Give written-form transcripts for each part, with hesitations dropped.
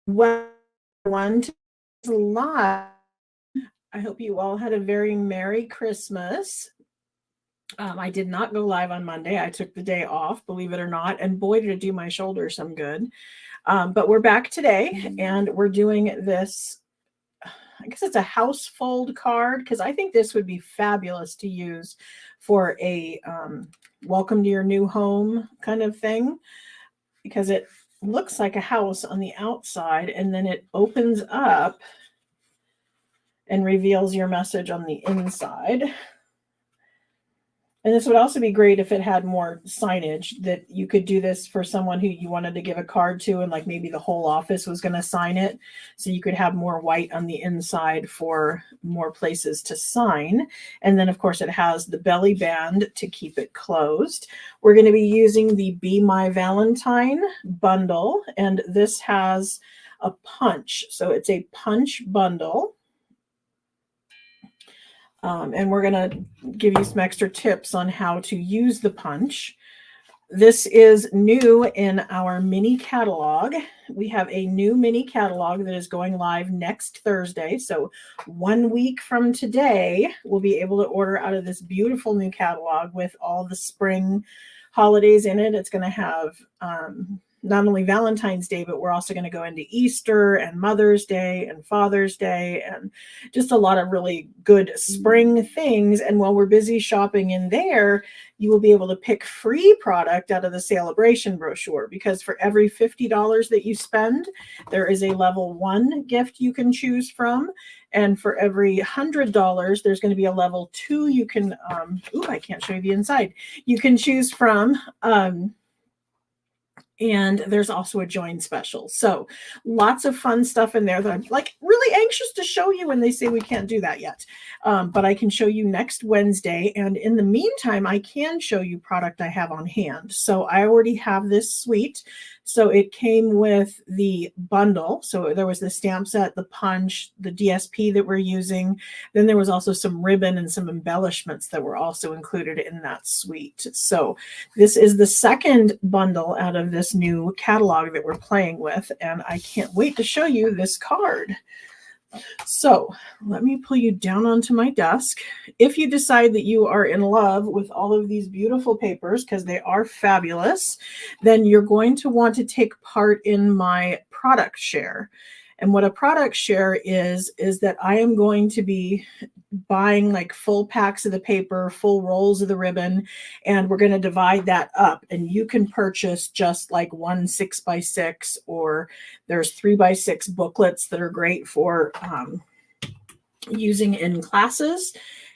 Well, one to live. I hope you all had a very Merry Christmas. I did not go live on Monday. I took the day off, believe it or not, and boy, did it do my shoulder some good. But we're back today, and we're doing this. I guess it's a household card because I think this would be fabulous to use for a welcome to your new home kind of thing because it looks like a house on the outside and then it opens up and reveals your message on the inside. And this would also be great if it had more signage that you could do this for someone who you wanted to give a card to and like maybe the whole office was going to sign it. So you could have more white on the inside for more places to sign. And then of course it has the belly band to keep it closed. We're going to be using the Be My Valentine bundle. And this has a punch. So it's a punch bundle. And we're going to give you some extra tips on how to use the punch. This is new in our mini catalog. We have a new mini catalog that is going live next Thursday. So 1 week from today, we'll be able to order out of this beautiful new catalog with all the spring holidays in it. It's going to have not only Valentine's Day, but we're also going to go into Easter and Mother's Day and Father's Day and just a lot of really good spring things. And while we're busy shopping in there, you will be able to pick free product out of the celebration brochure because for every $50 that you spend, there is a level 1 gift you can choose from. And for every $100, there's going to be a level 2 you can, I can't show you the inside, you can choose from. And there's also a join special. So lots of fun stuff in there that I'm like really anxious to show you when they say we can't do that yet. But I can show you next Wednesday. And in the meantime, I can show you product I have on hand. So I already have this suite. So it came with the bundle. So there was the stamp set, the punch, the DSP that we're using. Then there was also some ribbon and some embellishments that were also included in that suite. So this is the second bundle out of this new catalog that we're playing with. And I can't wait to show you this card. So let me pull you down onto my desk. If you decide that you are in love with all of these beautiful papers, because they are fabulous, then you're going to want to take part in my product share. And what a product share is that I am going to be buying like full packs of the paper, full rolls of the ribbon, and we're going to divide that up. And you can purchase just like 1 6x6, or there's 3x6 booklets that are great for using in classes.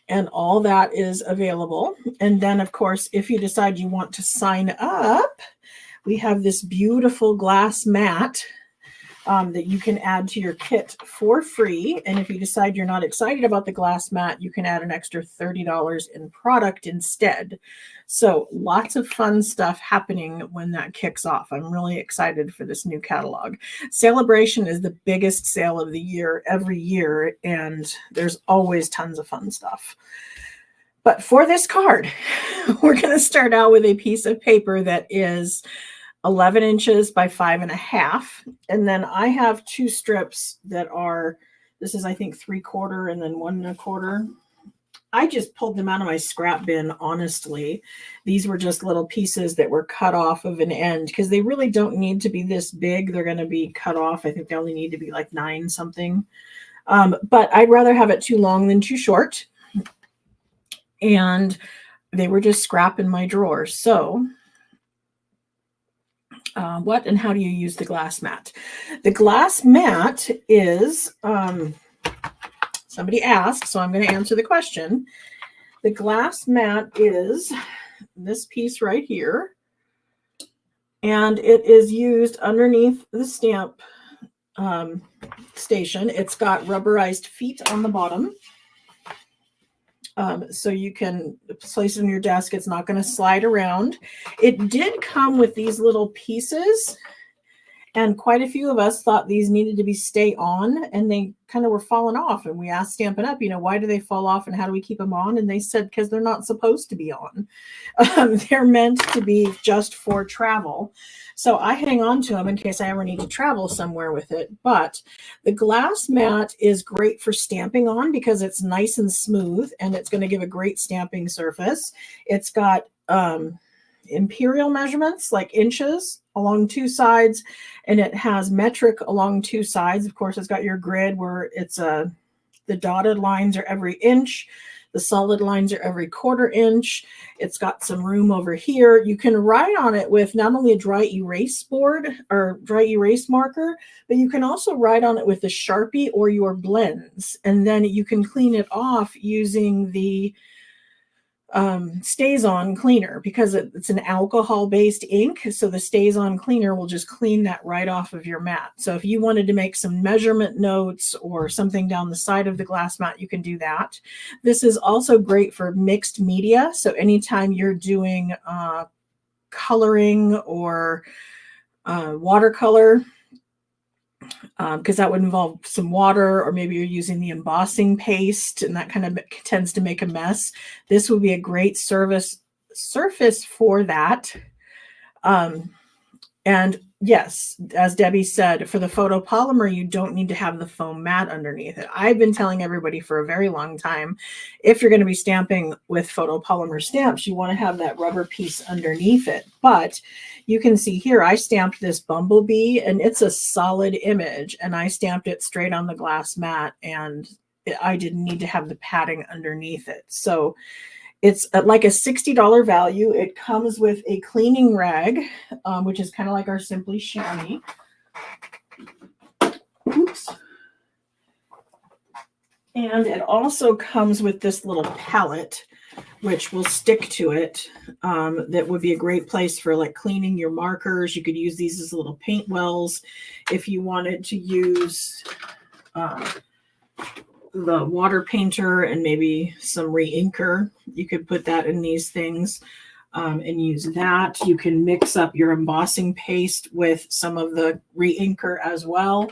And all that is available. And then, of course, if you decide you want to sign up, we have this beautiful glass mat that you can add to your kit for free. And if you decide you're not excited about the glass mat, you can add an extra $30 in product instead. So lots of fun stuff happening when that kicks off. I'm really excited for this new catalog. Celebration is the biggest sale of the year every year, and there's always tons of fun stuff. But for this card, we're going to start out with a piece of paper that is 11 inches by 5.5. And then I have 2 strips that are, this is I think 3/4 and then 1 1/4. I just pulled them out of my scrap bin, honestly. These were just little pieces that were cut off of an end because they really don't need to be this big. They're going to be cut off. I think they only need to be like 9 something. But I'd rather have it too long than too short. And they were just scrap in my drawer. So what and how do you use the glass mat? The glass mat is, somebody asked, so I'm going to answer the question. The glass mat is this piece right here, and it is used underneath the stamp station. It's got rubberized feet on the bottom. So you can place it on your desk. It's not going to slide around. It did come with these little pieces, and quite a few of us thought these needed to be stay on, and they kind of were falling off. And we asked Stampin' Up, why do they fall off and how do we keep them on? And they said, because they're not supposed to be on. They're meant to be just for travel. So I hang on to them in case I ever need to travel somewhere with it. But the glass mat is great for stamping on because it's nice and smooth and it's going to give a great stamping surface. It's got imperial measurements, like inches along two sides, and it has metric along two sides. Of course, it's got your grid where it's the dotted lines are every inch. The solid lines are every quarter inch. It's got some room over here. You can write on it with not only a dry erase board or dry erase marker, but you can also write on it with a Sharpie or your blends. And then you can clean it off using the Stays On cleaner because it's an alcohol-based ink. So the Stays On cleaner will just clean that right off of your mat. So if you wanted to make some measurement notes or something down the side of the glass mat, you can do that. This is also great for mixed media. So anytime you're doing coloring or watercolor, because that would involve some water, or maybe you're using the embossing paste and that kind of tends to make a mess. This would be a great surface for that. And yes, as Debbie said, for the photopolymer, you don't need to have the foam mat underneath it. I've been telling everybody for a very long time, if you're going to be stamping with photopolymer stamps, you want to have that rubber piece underneath it. But you can see here, I stamped this bumblebee and it's a solid image, and I stamped it straight on the glass mat, and I didn't need to have the padding underneath it. So it's like a $60 value. It comes with a cleaning rag, which is kind of like our Simply Chamois. Oops. And it also comes with this little palette, which will stick to it. That would be a great place for like cleaning your markers. You could use these as little paint wells. If you wanted to use the water painter and maybe some re-inker, you could put that in these things and use that. You can mix up your embossing paste with some of the re-inker as well.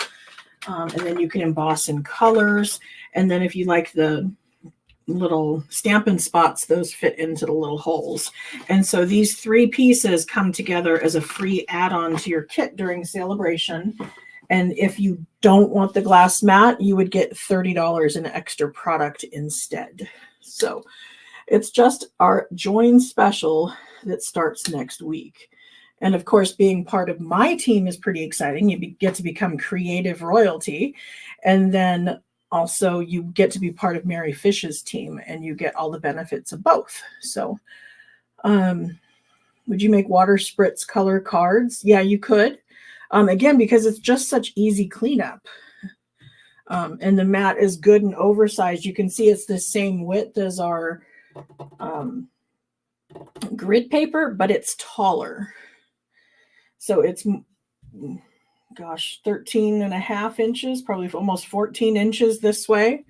And then you can emboss in colors. And then if you like the little Stampin' spots, those fit into the little holes. And so these three pieces come together as a free add-on to your kit during celebration. And if you don't want the glass mat, you would get $30 in extra product instead. So it's just our join special that starts next week. And of course, being part of my team is pretty exciting. You get to become creative royalty. And then also you get to be part of Mary Fish's team, and you get all the benefits of both. So would you make water spritz color cards? Yeah, you could. Again, because it's just such easy cleanup. And the mat is good and oversized. You can see it's the same width as our grid paper, but it's taller. So it's, gosh, 13 and a half inches, probably almost 14 inches this way.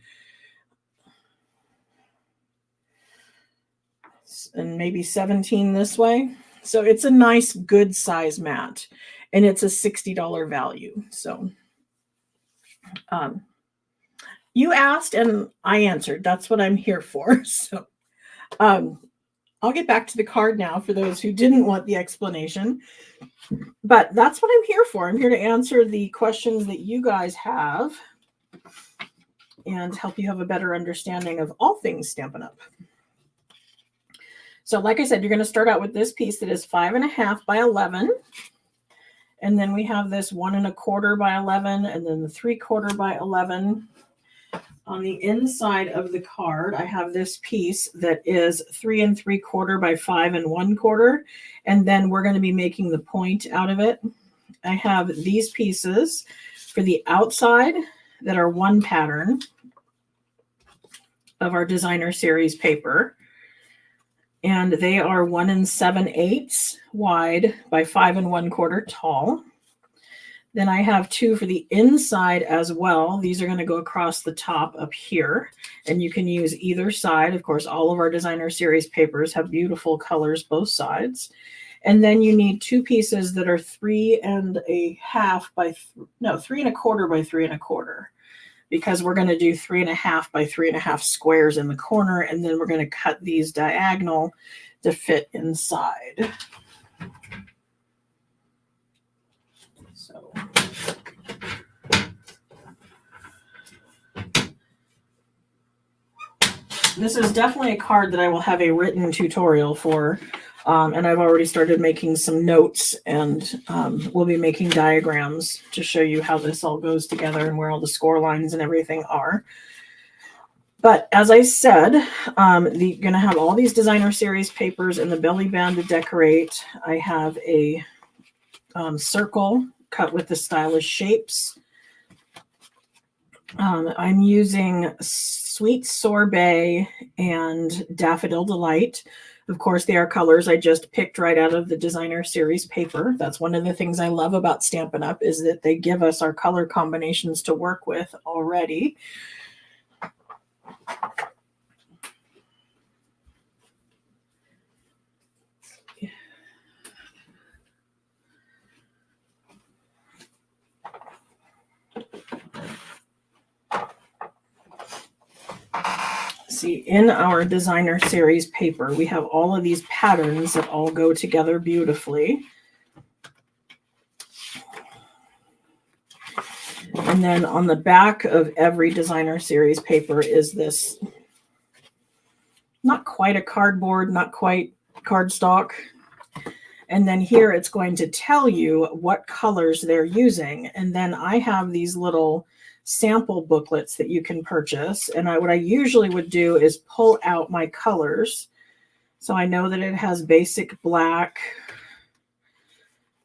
And maybe 17 this way. So it's a nice, good size mat. And it's a $60 value. So you asked and I answered. That's what I'm here for. So I'll get back to the card now for those who didn't want the explanation. But that's what I'm here for. I'm here to answer the questions that you guys have and help you have a better understanding of all things Stampin' Up. So like I said, you're going to start out with this piece that is 5.5 by 11. And then we have this 1 1/4 by 11, and then the 3/4 by 11. On the inside of the card, I have this piece that is 3 3/4 by 5 1/4. And then we're going to be making the point out of it. I have these pieces for the outside that are one pattern of our designer series paper. And they are 1 7/8 wide by 5 1/4 tall. Then I have two for the inside as well. These are going to go across the top up here, and you can use either side. Of course, all of our designer series papers have beautiful colors both sides. And then you need two pieces that are 3 1/4 by 3 1/4, because we're going to do 3 1/2 by 3 1/2 squares in the corner, and then we're going to cut these diagonal to fit inside. This is definitely a card that I will have a written tutorial for. And I've already started making some notes, and we'll be making diagrams to show you how this all goes together and where all the score lines and everything are. But as I said, you're going to have all these designer series papers and the belly band to decorate. I have a circle cut with the stylish shapes. I'm using Sweet Sorbet and Daffodil Delight. Of course, they are colors I just picked right out of the designer series paper. That's one of the things I love about Stampin' Up! Is that they give us our color combinations to work with already. See, in our designer series paper, we have all of these patterns that all go together beautifully. And then on the back of every designer series paper is this, not quite a cardboard, not quite cardstock. And then here it's going to tell you what colors they're using. And then I have these little sample booklets that you can purchase. And what I usually would do is pull out my colors. So I know that it has basic black.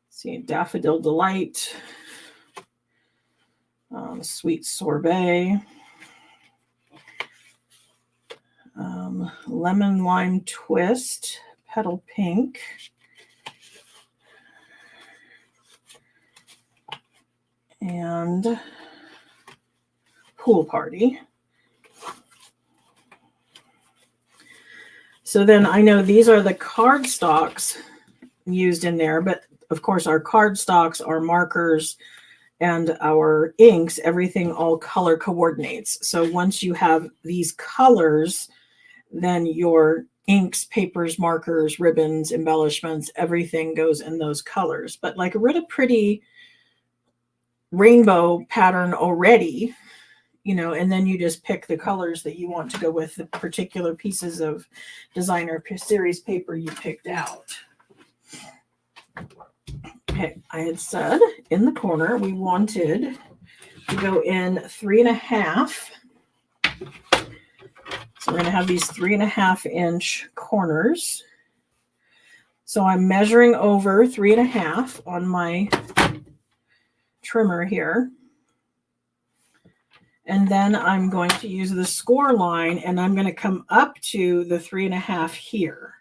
Let's see, Daffodil Delight, Sweet Sorbet, Lemon Lime Twist, Petal Pink, and Pool Party. So then I know these are the cardstocks used in there, but of course our cardstocks, our markers, and our inks, everything all color coordinates. So once you have these colors, then your inks, papers, markers, ribbons, embellishments, everything goes in those colors. But like a really pretty rainbow pattern already, you know, and then you just pick the colors that you want to go with the particular pieces of designer series paper you picked out. Okay, I had said in the corner we wanted to go in 3.5. So we're going to have these 3.5 inch corners. So I'm measuring over 3.5 on my trimmer here. And then I'm going to use the score line, and I'm going to come up to the 3.5 here.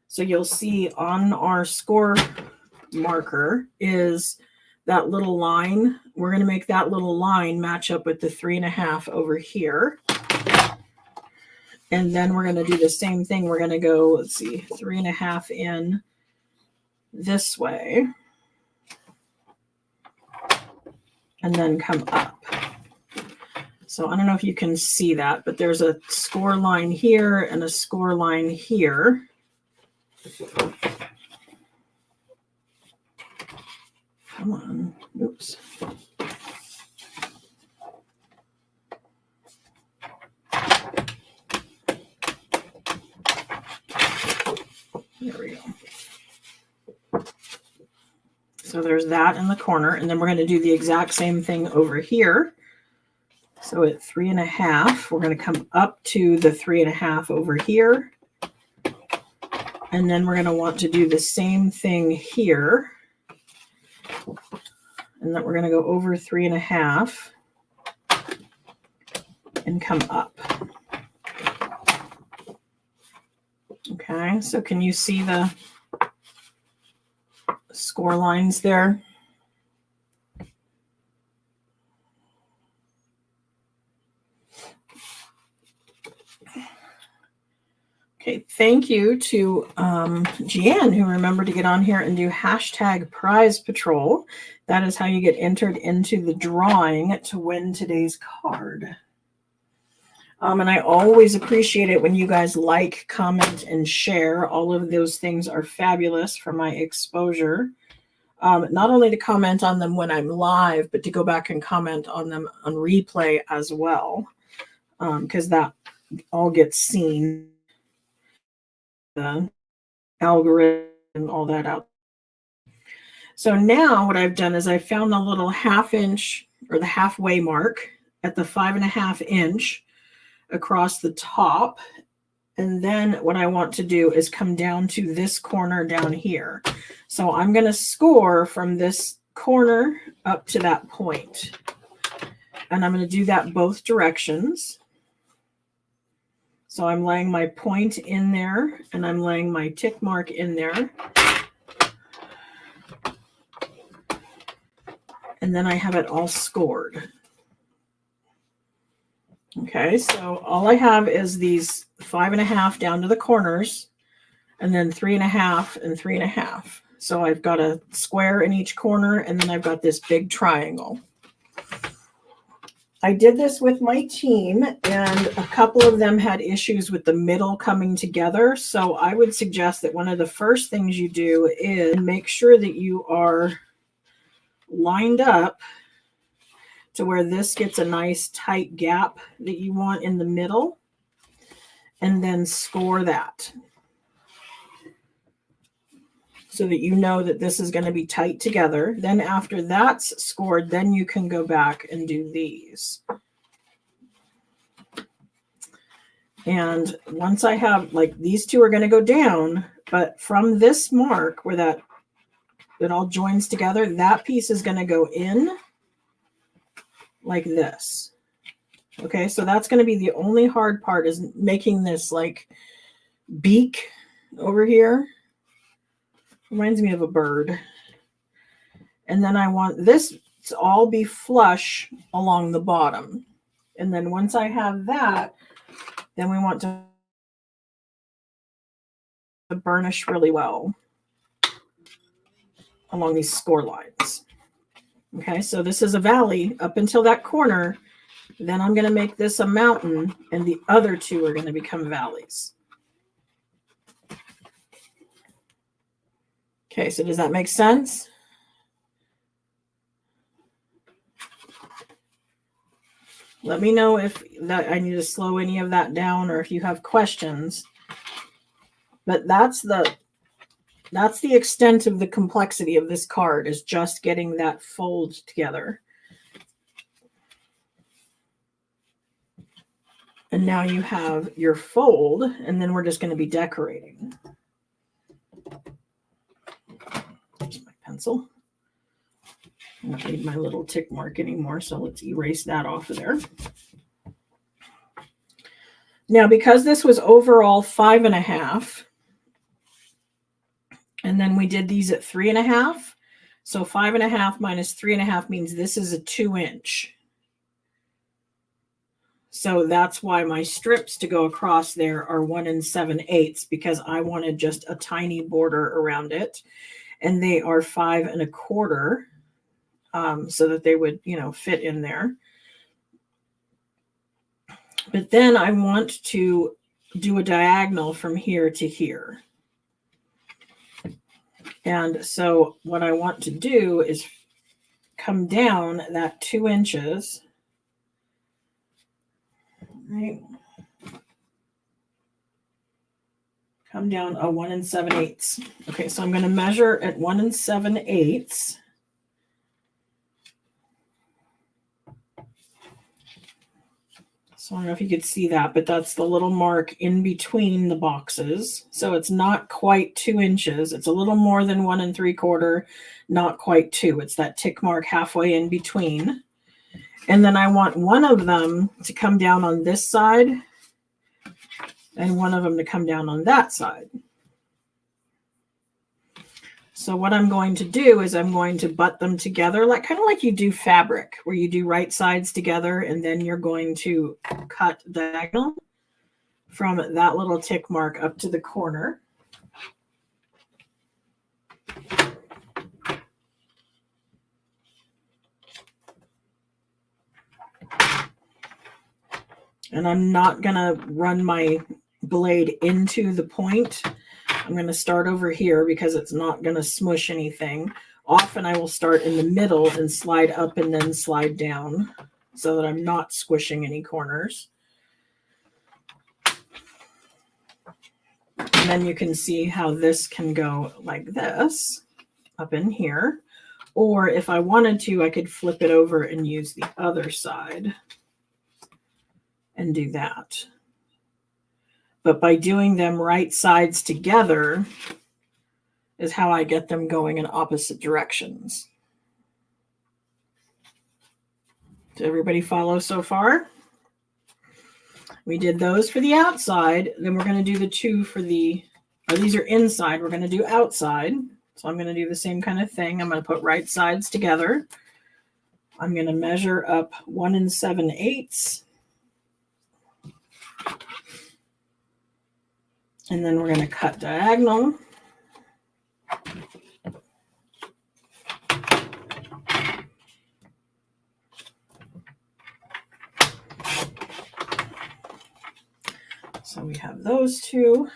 So you'll see on our score marker is that little line. We're going to make that little line match up with the 3.5 over here. And then we're going to do the same thing. We're going to go, let's see, 3.5 in this way. And then come up. So I don't know if you can see that, but there's a score line here and a score line here. Come on. Oops. There we go. So there's that in the corner, and then we're going to do the exact same thing over here. So at 3.5, we're going to come up to the 3.5 over here. And then we're going to want to do the same thing here. And then we're going to go over 3.5 and come up. Okay, so can you see the score lines there? Okay, thank you to Jeanne, who remembered to get on here and do hashtag prize patrol. That is how you get entered into the drawing to win today's card. And I always appreciate it when you guys like, comment, and share. All of those things are fabulous for my exposure. not only to comment on them when I'm live, but to go back and comment on them on replay as well, because that all gets seen. The algorithm, all that out. So now what I've done is I found the little 1/2 inch or the halfway mark at the 5.5 inch across the top. And then what I want to do is come down to this corner down here. So I'm going to score from this corner up to that point. And I'm going to do that both directions. So I'm laying my point in there and I'm laying my tick mark in there. And then I have it all scored. Okay, so all I have is these 5.5 down to the corners, and then 3.5 and 3.5. So I've got a square in each corner, and then I've got this big triangle. I did this with my team, and a couple of them had issues with the middle coming together. So I would suggest that one of the first things you do is make sure that you are lined up to where this gets a nice tight gap that you want in the middle, and then score that so that you know that this is going to be tight together. Then after that's scored, then you can go back and do these. And once I have, like, these two are going to go down, but from this mark where that it all joins together, that piece is going to go in like this. Okay, so that's going to be the only hard part, is making this like beak over here. Reminds me of a bird. And then I want this to all be flush along the bottom. And then once I have that, then we want to burnish really well along these score lines. Okay, so this is a valley up until that corner. Then I'm going to make this a mountain, and the other two are going to become valleys. Okay, so does that make sense? Let me know if that I need to slow any of that down, or if you have questions. But that's the extent of the complexity of this card, is just getting that fold together. And now you have your fold, and then we're just going to be decorating. There's my pencil. I don't need my little tick mark anymore, so let's erase that off of there. Now, because this was overall 5.5, and then we did these at 3.5, so 5.5 minus 3.5 means this is a 2 inch. So that's why my strips to go across there are 1 7/8, because I wanted just a tiny border around it. And they are 5 1/4, so that they would, fit in there. But then I want to do a diagonal from here to here. And so what I want to do is come down that 2 inches. Right. Come down a 1 7/8. Okay, so I'm going to measure at 1 7/8. So I don't know if you could see that, but that's the little mark in between the boxes. So it's not quite 2 inches. It's a little more than 1 3/4, not quite 2. It's that tick mark halfway in between. And then I want one of them to come down on this side and one of them to come down on that side. So what I'm going to do is I'm going to butt them together, kind of like you do fabric, where you do right sides together, and then you're going to cut diagonal from that little tick mark up to the corner. And I'm not going to run my blade into the point. I'm going to start over here because it's not going to smush anything. Often I will start in the middle and slide up and then slide down so that I'm not squishing any corners. And then you can see how this can go like this up in here. Or if I wanted to, I could flip it over and use the other side and do that. But by doing them right sides together is how I get them going in opposite directions. Did everybody follow so far? We did those for the outside. Then we're going to do the two for the, these are inside. We're going to do outside. So I'm going to do the same kind of thing. I'm going to put right sides together. I'm going to measure up 1 7/8. And then we're going to cut diagonal. So we have those two.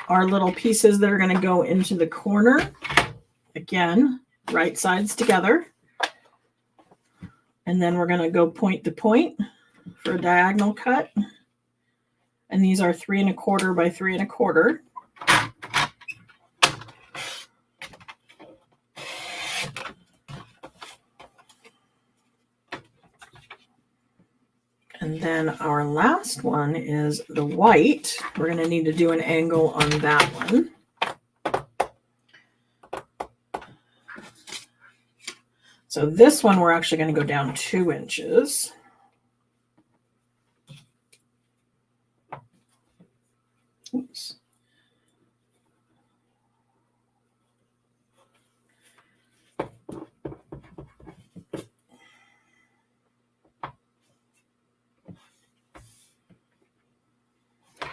Our little pieces that are going to go into the corner. Again, right sides together. And then we're going to go point to point for a diagonal cut. And these are 3 1/4 by 3 1/4. And then our last one is the white. We're going to need to do an angle on that one. So this one, we're actually going to go down 2 inches. Oops.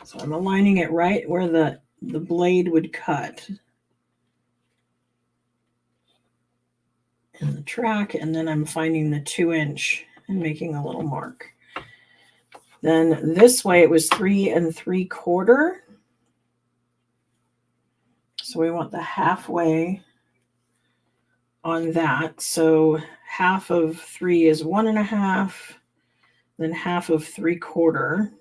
So I'm aligning it right where the blade would cut in the track, and then I'm finding the 2 inch and making a little mark. Then this way it was 3 3/4. So we want the halfway on that. So half of 3 is 1 1/2, then half of 3/4.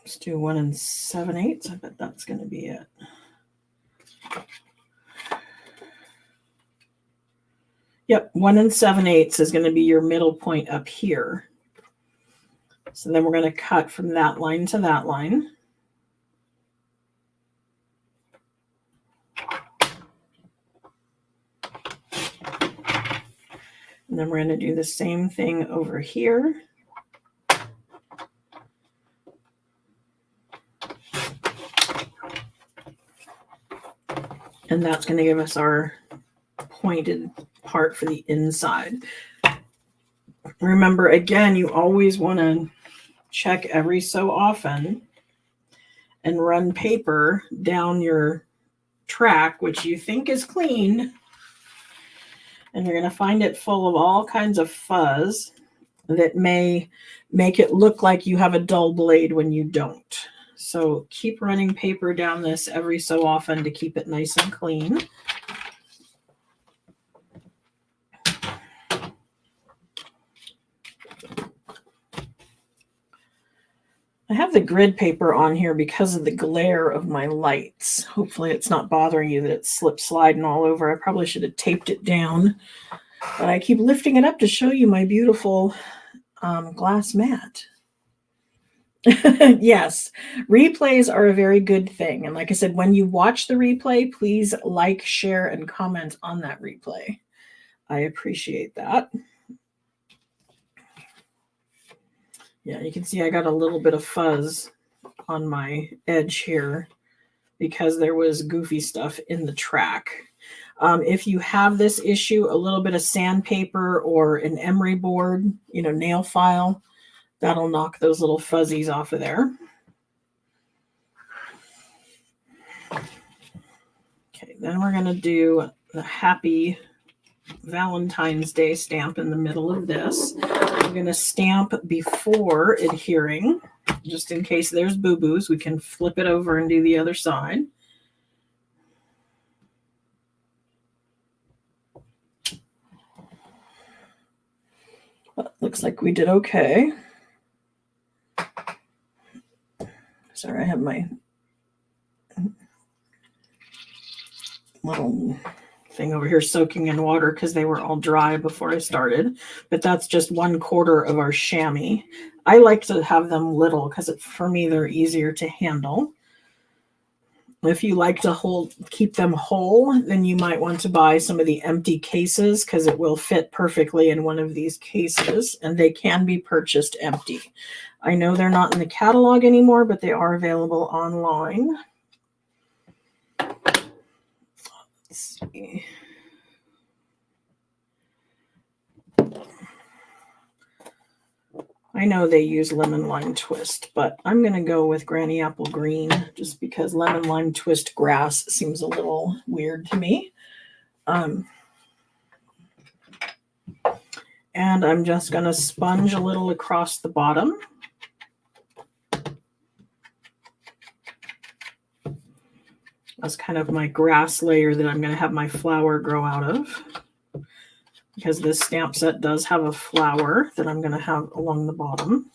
Let's do 1 7/8. I bet that's going to be it. Yep, 1 7/8 is going to be your middle point up here. So then we're going to cut from that line to that line. And then we're going to do the same thing over here. And that's going to give us our pointed part for the inside. Remember, again, you always want to check every so often and run paper down your track, which you think is clean. And you're going to find it full of all kinds of fuzz that may make it look like you have a dull blade when you don't. So keep running paper down this every so often to keep it nice and clean. I have the grid paper on here because of the glare of my lights. Hopefully it's not bothering you that it's slip sliding all over. I probably should have taped it down, but I keep lifting it up to show you my beautiful glass mat. Yes, replays are a very good thing. And like I said, when you watch the replay, please like, share, and comment on that replay. I appreciate that. Yeah, you can see I got a little bit of fuzz on my edge here because there was goofy stuff in the track. If you have this issue, a little bit of sandpaper or an emery board, nail file, that'll knock those little fuzzies off of there. Okay, then we're going to do the happy Valentine's Day stamp in the middle of this. I'm going to stamp before adhering. just in case there's boo-boos, we can flip it over and do the other side. Looks like we did okay. Sorry, I have my little thing over here soaking in water because they were all dry before I started. But that's just 1/4 of our chamois. I like to have them little because for me they're easier to handle. If you like to keep them whole, then you might want to buy some of the empty cases because it will fit perfectly in one of these cases, and they can be purchased empty. I know they're not in the catalog anymore, but they are available online. Let's see. I know they use lemon lime twist, but I'm going to go with Granny Apple Green just because lemon lime twist grass seems a little weird to me. And I'm just going to sponge a little across the bottom. That's kind of my grass layer that I'm going to have my flower grow out of, because this stamp set does have a flower that I'm going to have along the bottom.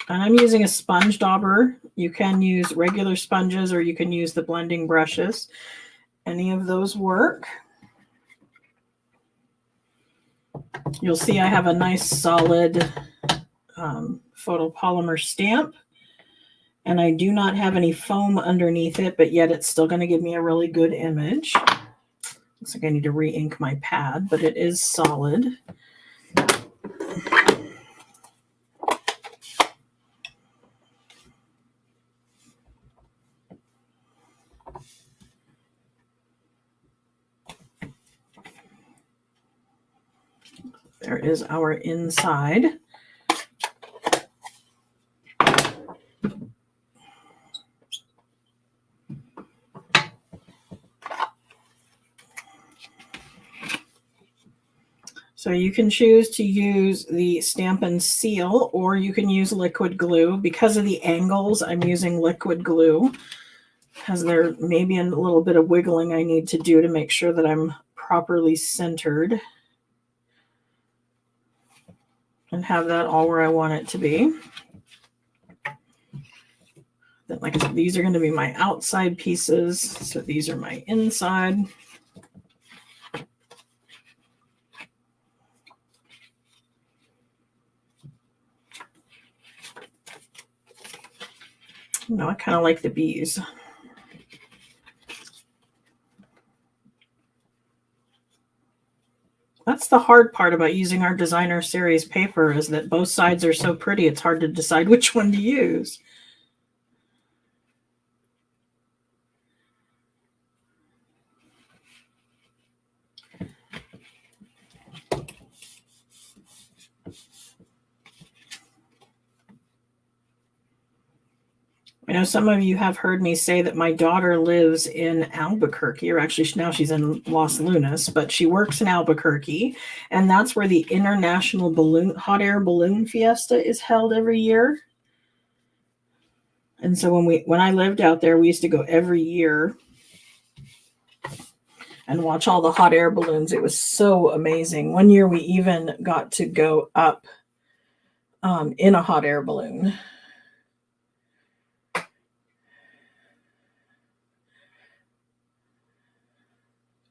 And I'm using a sponge dauber. You can use regular sponges or you can use the blending brushes. Any of those work. You'll see I have a nice solid photopolymer stamp. And I do not have any foam underneath it, but yet it's still going to give me a really good image. Looks like I need to re-ink my pad, but it is solid. There is our inside. So you can choose to use the Stampin' Seal, or you can use liquid glue. Because of the angles, I'm using liquid glue because there may be a little bit of wiggling I need to do to make sure that I'm properly centered and have that all where I want it to be. Then, like I said, these are going to be my outside pieces, so these are my inside. No, I kind of like the bees. That's the hard part about using our designer series paper, is that both sides are so pretty, it's hard to decide which one to use. I know some of you have heard me say that my daughter lives in Albuquerque, or actually now she's in Los Lunas, but she works in Albuquerque, and that's where the International Hot Air Balloon Fiesta is held every year. And so when I lived out there, we used to go every year and watch all the hot air balloons. It was so amazing. One year we even got to go up in a hot air balloon.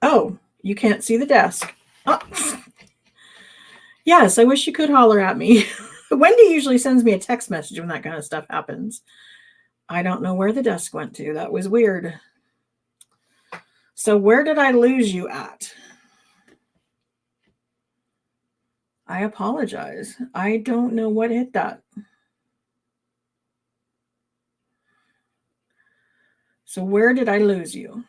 Oh, you can't see the desk. Oh. Yes, I wish you could holler at me. Wendy usually sends me a text message when that kind of stuff happens. I don't know where the desk went to. That was weird. So where did I lose you at? I apologize. I don't know what hit that. So where did I lose you?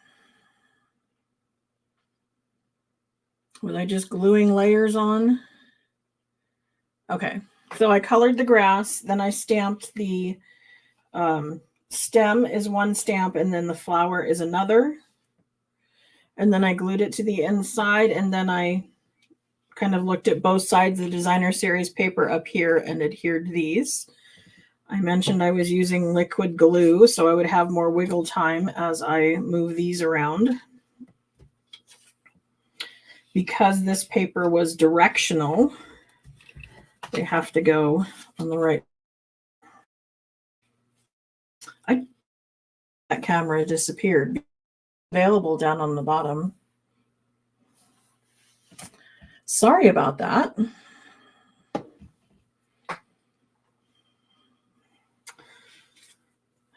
Was I just gluing layers on? Okay, so I colored the grass, then I stamped the stem is one stamp, and then the flower is another. And then I glued it to the inside, and then I kind of looked at both sides of the designer series paper up here and adhered these. I mentioned I was using liquid glue, so I would have more wiggle time as I move these around. Because this paper was directional, they have to go on the right. That camera disappeared. Available down on the bottom. Sorry about that.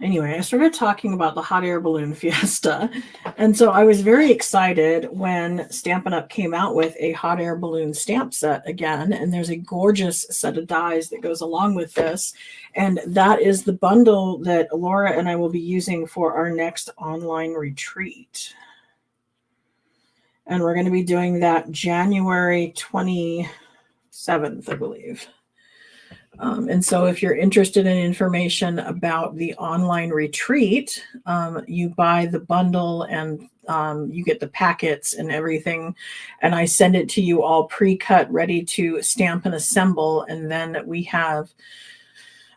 Anyway, I started talking about the hot air balloon fiesta. And so I was very excited when Stampin' Up! Came out with a hot air balloon stamp set again. And there's a gorgeous set of dies that goes along with this. And that is the bundle that Laura and I will be using for our next online retreat. And we're going to be doing that January 27th, I believe. And so if you're interested in information about the online retreat, you buy the bundle and you get the packets and everything. And I send it to you all pre-cut, ready to stamp and assemble. And then we have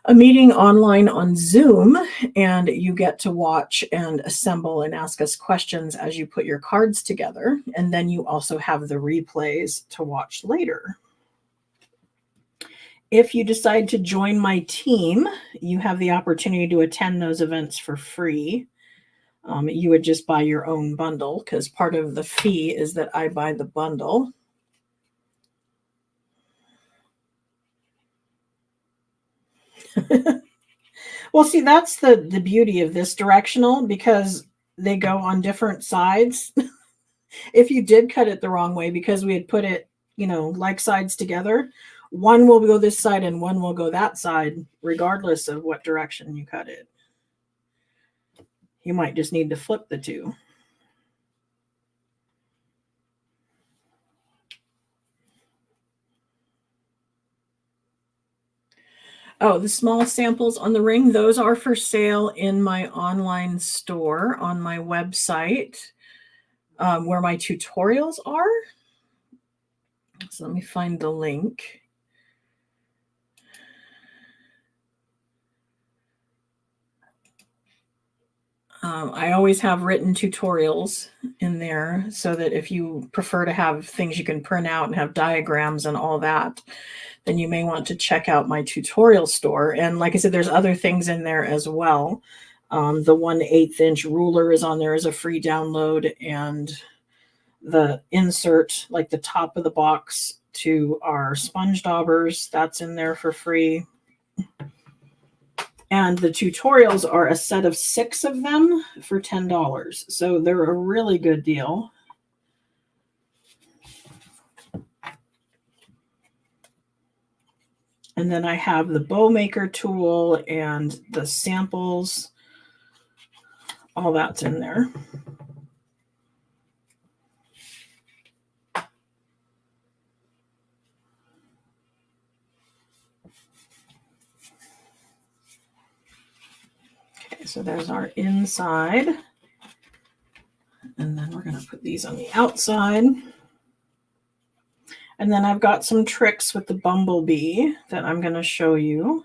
a meeting online on Zoom, and you get to watch and assemble and ask us questions as you put your cards together. And then you also have the replays to watch later. If you decide to join my team, you have the opportunity to attend those events for free. You would just buy your own bundle because part of the fee is that I buy the bundle. Well, see, that's the beauty of this directional, because they go on different sides. If you did cut it the wrong way, because we had put it, like sides together, one will go this side and one will go that side, regardless of what direction you cut it. You might just need to flip the two. Oh, the small samples on the ring, those are for sale in my online store on my website, where my tutorials are. So let me find the link. I always have written tutorials in there so that if you prefer to have things you can print out and have diagrams and all that, then you may want to check out my tutorial store. And like I said, there's other things in there as well. The 1/8 inch ruler is on there as a free download, and the insert, like the top of the box to our sponge daubers, that's in there for free. And the tutorials are a set of 6 of them for $10. So they're a really good deal. And then I have the bow maker tool and the samples. All that's in there. Okay, so there's our inside. And then we're going to put these on the outside. And then I've got some tricks with the bumblebee that I'm going to show you.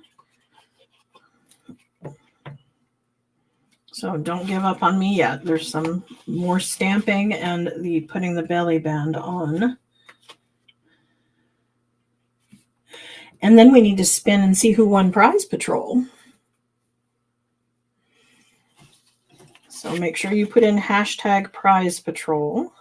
So don't give up on me yet. There's some more stamping and the putting the belly band on. And then we need to spin and see who won Prize Patrol. So make sure you put in hashtag Prize Patrol.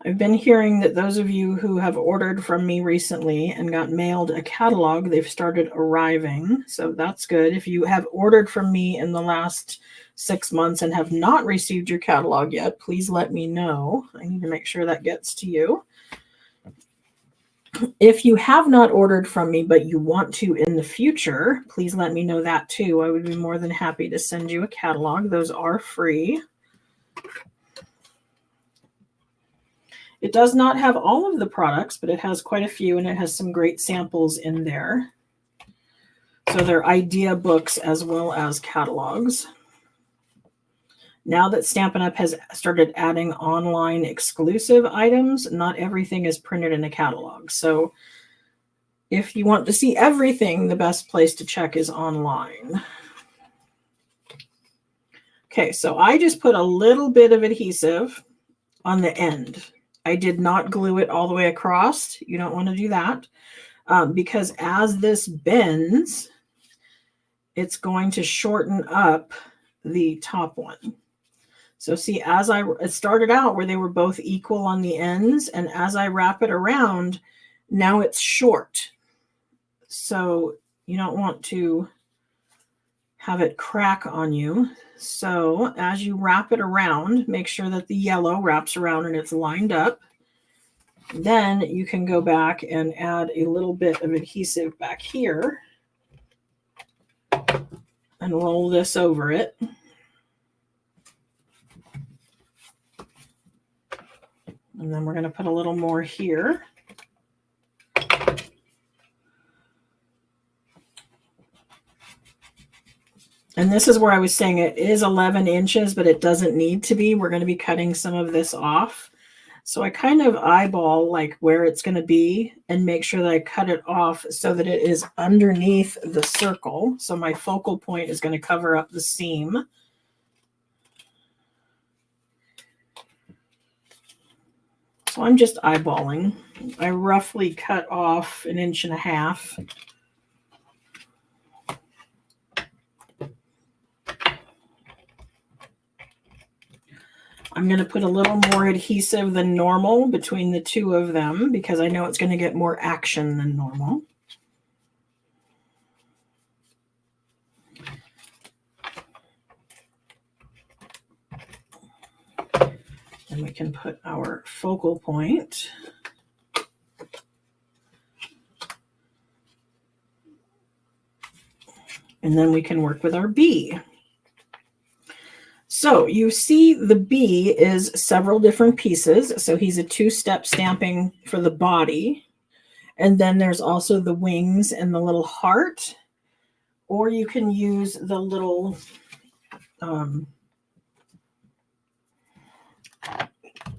I've been hearing that those of you who have ordered from me recently and got mailed a catalog, they've started arriving. So that's good. If you have ordered from me in the last 6 months and have not received your catalog yet, please let me know. I need to make sure that gets to you. If you have not ordered from me, but you want to in the future, please let me know that too. I would be more than happy to send you a catalog. Those are free. It does not have all of the products, but it has quite a few, and it has some great samples in there. So they're idea books as well as catalogs. Now that Stampin' Up! Has started adding online exclusive items, not everything is printed in a catalog. So if you want to see everything, the best place to check is online. Okay, so I just put a little bit of adhesive on the end. I did not glue it all the way across. You don't want to do that because as this bends, it's going to shorten up the top one. So see, it started out where they were both equal on the ends, and as I wrap it around, now it's short. So you don't want to have it crack on you. So as you wrap it around, make sure that the yellow wraps around and it's lined up. Then you can go back and add a little bit of adhesive back here and roll this over it. And then we're going to put a little more here. And this is where I was saying it is 11 inches, but it doesn't need to be. We're going to be cutting some of this off. So I kind of eyeball like where it's going to be and make sure that I cut it off so that it is underneath the circle. So my focal point is going to cover up the seam. So I'm just eyeballing. I roughly cut off 1.5 inches. I'm going to put a little more adhesive than normal between the two of them because I know it's going to get more action than normal. And we can put our focal point. And then we can work with our bee. So you see the bee is several different pieces. So he's a 2-step stamping for the body. And then there's also the wings and the little heart. Or you can use the little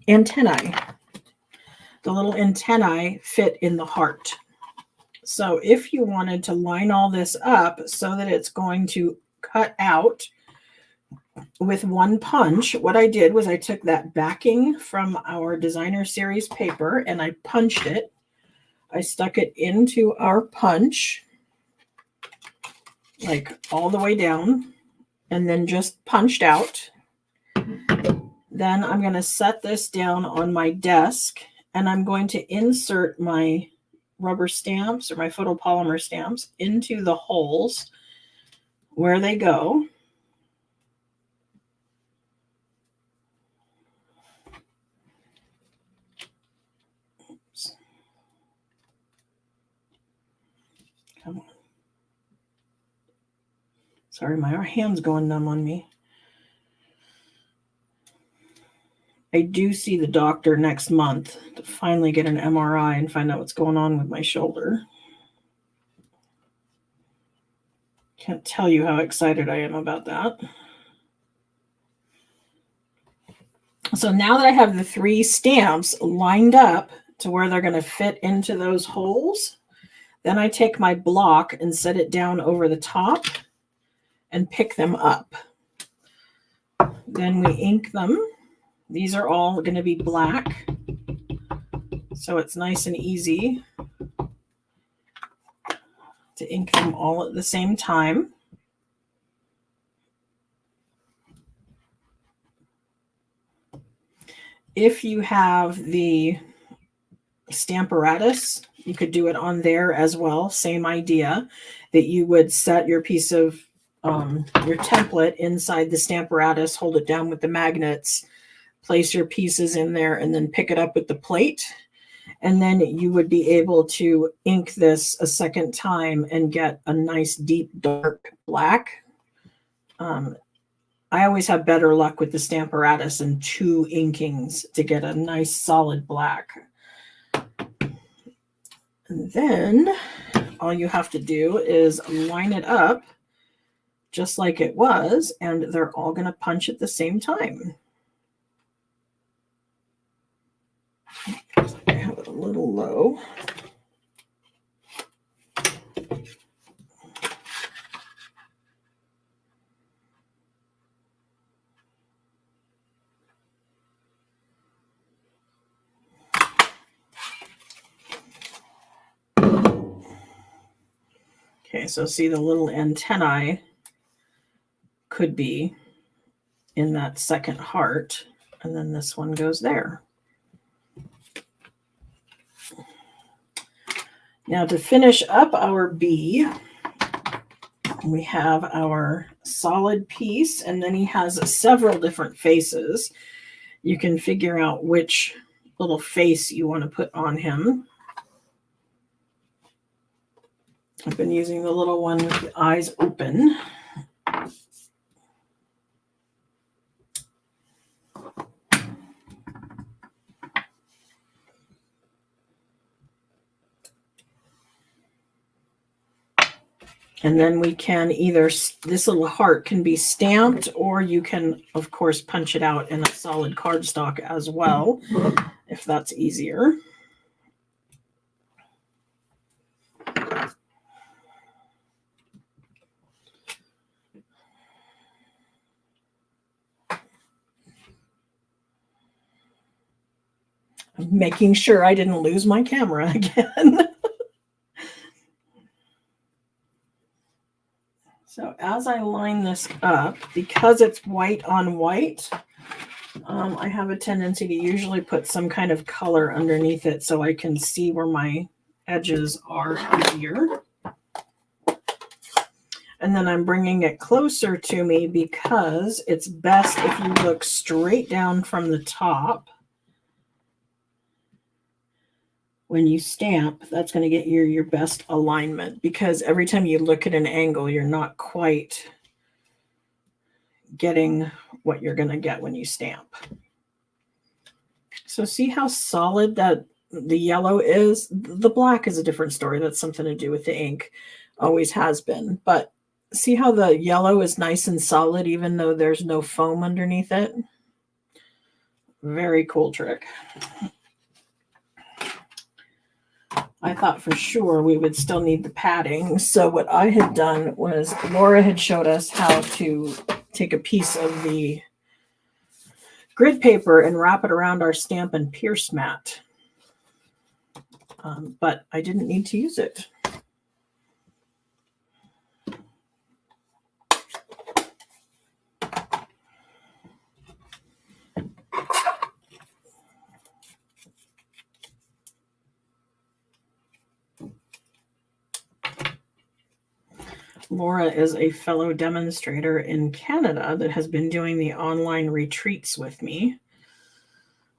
antennae. The little antennae fit in the heart. So if you wanted to line all this up so that it's going to cut out with one punch, what I did was I took that backing from our designer series paper and I punched it. I stuck it into our punch, like all the way down, and then just punched out. Then I'm going to set this down on my desk and I'm going to insert my rubber stamps or my photopolymer stamps into the holes where they go. Come on. Sorry, my hand's going numb on me. I do see the doctor next month to finally get an MRI and find out what's going on with my shoulder. Can't tell you how excited I am about that. So now that I have the 3 stamps lined up to where they're going to fit into those holes, then I take my block and set it down over the top and pick them up. Then we ink them. These are all going to be black, so it's nice and easy to ink them all at the same time. If you have the Stamparatus, you could do it on there as well. Same idea, that you would set your piece of your template inside the Stamparatus, hold it down with the magnets, place your pieces in there, and then pick it up with the plate. And then you would be able to ink this a second time and get a nice deep dark black. I always have better luck with the Stamparatus and 2 inkings to get a nice solid black. And then all you have to do is line it up just like it was, and they're all going to punch at the same time. I have it a little low. Okay, so see the little antennae could be in that second heart, and then this one goes there. Now to finish up our bee, we have our solid piece, and then he has several different faces. You can figure out which little face you want to put on him. I've been using the little one with the eyes open. And then we can either, this little heart can be stamped, or you can, of course, punch it out in a solid cardstock as well, if that's easier. I'm making sure I didn't lose my camera again. So as I line this up, because it's white on white, I have a tendency to usually put some kind of color underneath it so I can see where my edges are easier. And then I'm bringing it closer to me because it's best if you look straight down from the top. When you stamp, that's going to get you your best alignment, because every time you look at an angle, you're not quite getting what you're going to get when you stamp. So see how solid that the yellow is? The black is a different story. That's something to do with the ink. Always has been. But see how the yellow is nice and solid even though there's no foam underneath it? Very cool trick. I thought for sure we would still need the padding. So what I had done was Laura had showed us how to take a piece of the grid paper and wrap it around our Stampin' Pierce mat. But I didn't need to use it. Laura is a fellow demonstrator in Canada that has been doing the online retreats with me.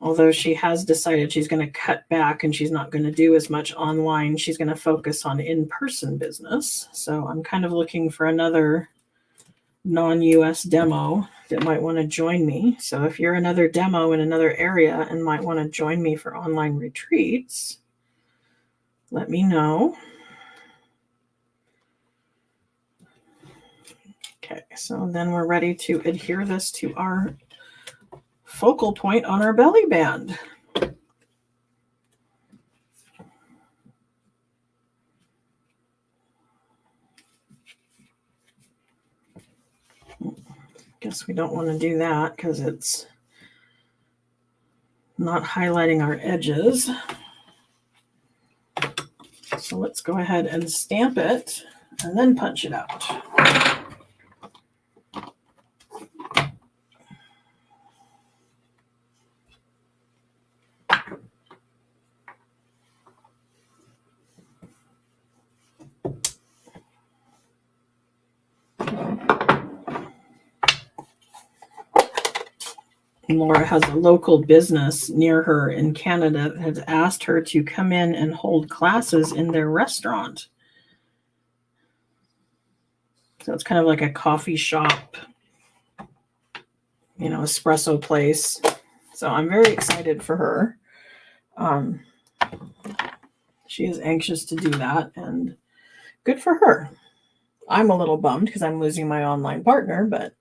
Although she has decided she's going to cut back and she's not going to do as much online, she's going to focus on in-person business. So I'm kind of looking for another non-US demo that might want to join me. So if you're another demo in another area and might want to join me for online retreats, let me know. Okay, so then we're ready to adhere this to our focal point on our belly band. Guess we don't want to do that because it's not highlighting our edges. So let's go ahead and stamp it and then punch it out. Laura has a local business near her in Canada that has asked her to come in and hold classes in their restaurant. So it's kind of like a coffee shop, you know, espresso place. So I'm very excited for her. She is anxious to do that, and good for her. I'm a little bummed because I'm losing my online partner, but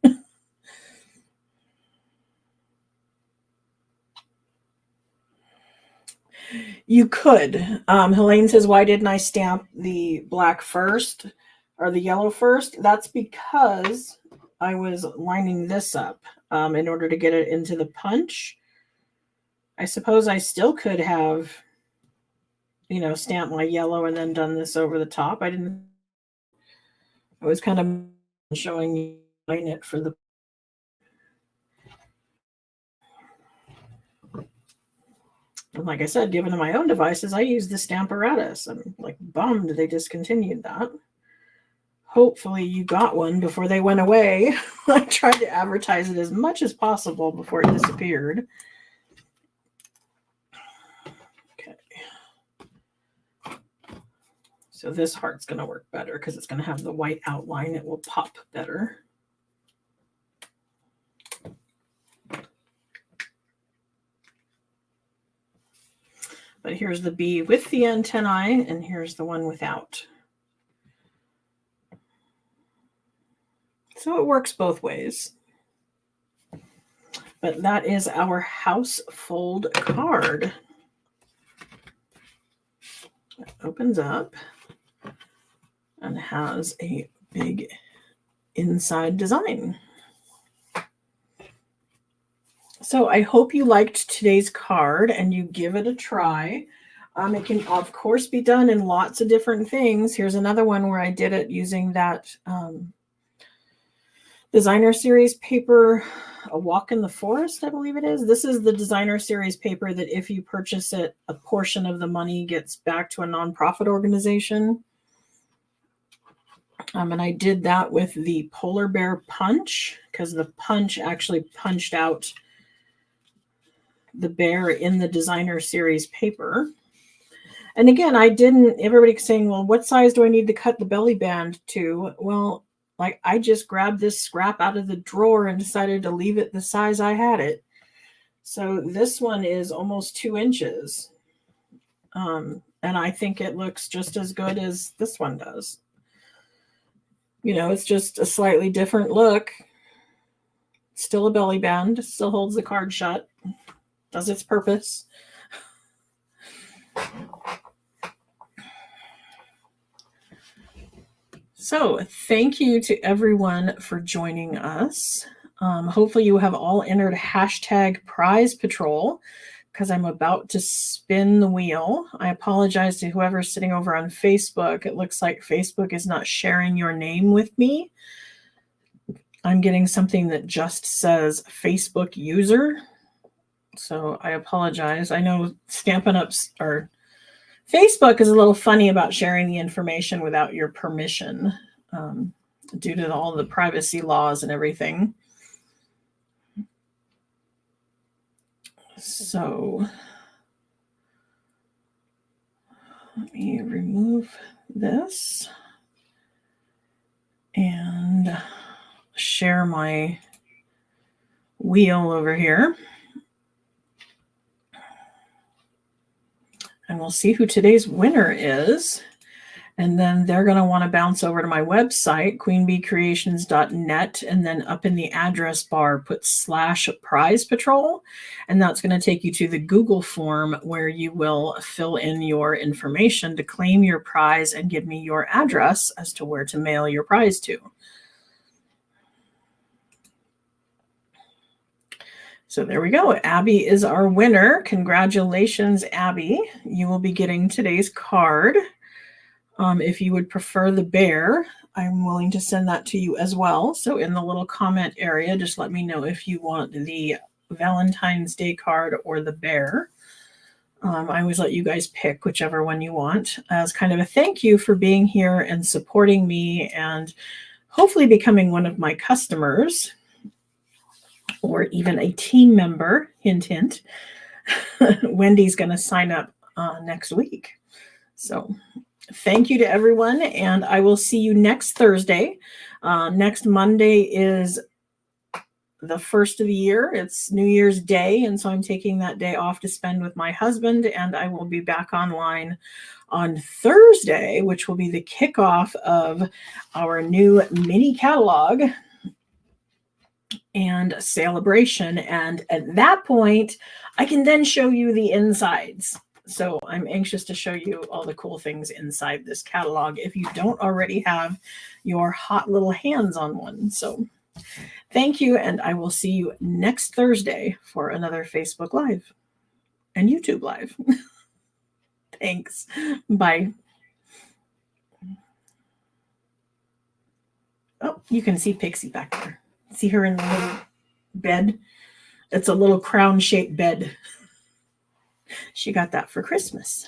you could. Helene says, why didn't I stamp the black first or the yellow first? That's because I was lining this up in order to get it into the punch. I suppose I still could have, stamped my yellow and then done this over the top. I was kind of showing you it for the. And like I said, given to my own devices, I use the Stamparatus. I'm like bummed they discontinued that. Hopefully you got one before they went away. I tried to advertise it as much as possible before it disappeared. Okay. So this heart's going to work better because it's going to have the white outline. It will pop better. But here's the bee with the antennae, and here's the one without. So it works both ways. But that is our house fold card. It opens up and has a big inside design. So I hope you liked today's card and you give it a try. It can, of course, be done in lots of different things. Here's another one where I did it using that designer series paper, A Walk in the Forest, I believe it is. This is the designer series paper that if you purchase it, a portion of the money gets back to a nonprofit organization. And I did that with the polar bear punch because the punch actually punched out the bear in the designer series paper. And again, everybody's saying, well, what size do I need to cut the belly band to? Well, like I just grabbed this scrap out of the drawer and decided to leave it the size I had it. So this one is almost 2 inches. And I think it looks just as good as this one does. It's just a slightly different look. Still a belly band, still holds the card shut. Does its purpose. So thank you to everyone for joining us. Hopefully you have all entered hashtag prize patrol because I'm about to spin the wheel. I apologize to whoever's sitting over on Facebook. It looks like Facebook is not sharing your name with me. I'm getting something that just says Facebook user. So I apologize. I know Stampin' Up's or Facebook is a little funny about sharing the information without your permission due to all the privacy laws and everything. So let me remove this and share my wheel over here. And we'll see who today's winner is. And then they're going to want to bounce over to my website, queenbeecreations.net, and then up in the address bar, put /prize patrol. And that's going to take you to the Google form where you will fill in your information to claim your prize and give me your address as to where to mail your prize to. So there we go. Abby is our winner. Congratulations, Abby. You will be getting today's card. If you would prefer the bear, I'm willing to send that to you as well. So in the little comment area, just let me know if you want the Valentine's Day card or the bear. I always let you guys pick whichever one you want as kind of a thank you for being here and supporting me and hopefully becoming one of my customers. Or even a team member, hint, hint. Wendy's going to sign up next week. So thank you to everyone, and I will see you next Thursday. Next Monday is the first of the year. It's New Year's Day, and so I'm taking that day off to spend with my husband, and I will be back online on Thursday, which will be the kickoff of our new mini catalog and celebration. And at that point, I can then show you the insides. So I'm anxious to show you all the cool things inside this catalog if you don't already have your hot little hands on one. So thank you, and I will see you next Thursday for another Facebook Live and YouTube Live. Thanks. Bye. Oh, you can see Pixie back there. See her in the little bed? It's a little crown-shaped bed. She got that for Christmas.